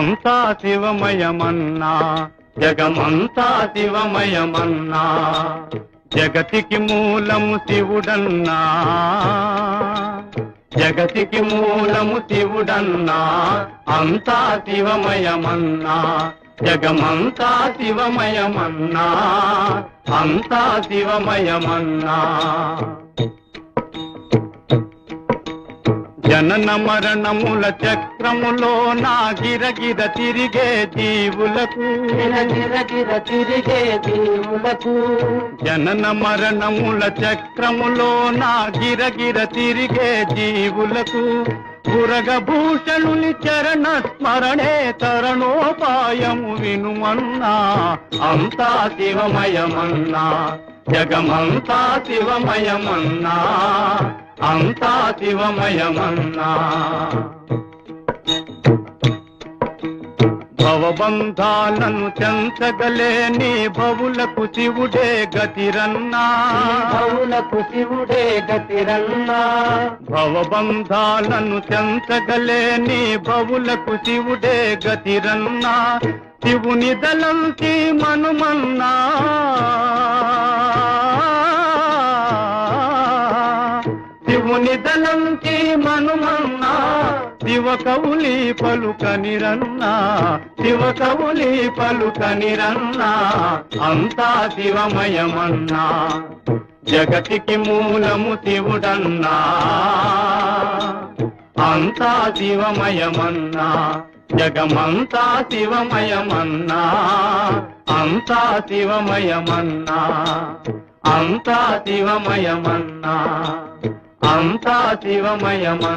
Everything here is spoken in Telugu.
జగమంతా శివమయమన్నా జగమంతా శివమయమన్నా జగతికి మూలము శివుడన్నా జగతికి మూలము శివుడన్నా అంతా శివమయమన్నా జగమంతా శివమయమన్నా అంతా శివమయమన్నా జనన మరణముల చక్రములో నా గిరగిర తిరిగే జీవులకు గిరగిర తిరిగే జీవులకు జనన మరణముల చక్రములో నా గిరగిర తిరిగే జీవులకు పురగభూషణుని చరణ స్మరణే తరణోపాయము వినుమన్నా అంతా శివమయమన్నా జగమంతా శివమయమన్నా అంతా శివమయమన్నా భవబంధాలను చెంచగలేని భవులకు శివుడే గతిరన్నా భవులకు శివుడే గతిరన్నా భవబంధాలను చెంచగలేని భవులకు శివుడే గతిరన్నా శివుని దళంకి మనుమన్నా శివుని దళంకి మనుమన్నా శివ కవులి పలుకనిరన్నా శివ కవులి పలుకనిరన్నా అంతా శివమయమన్నా జగతికి మూలము శివుడన్నా అంతా శివమయమన్నా జగమంతా శివమయమన్నా అంతా శివమయమన్నా అంతా శివమయమన్నా అంతా శివమయమన్నా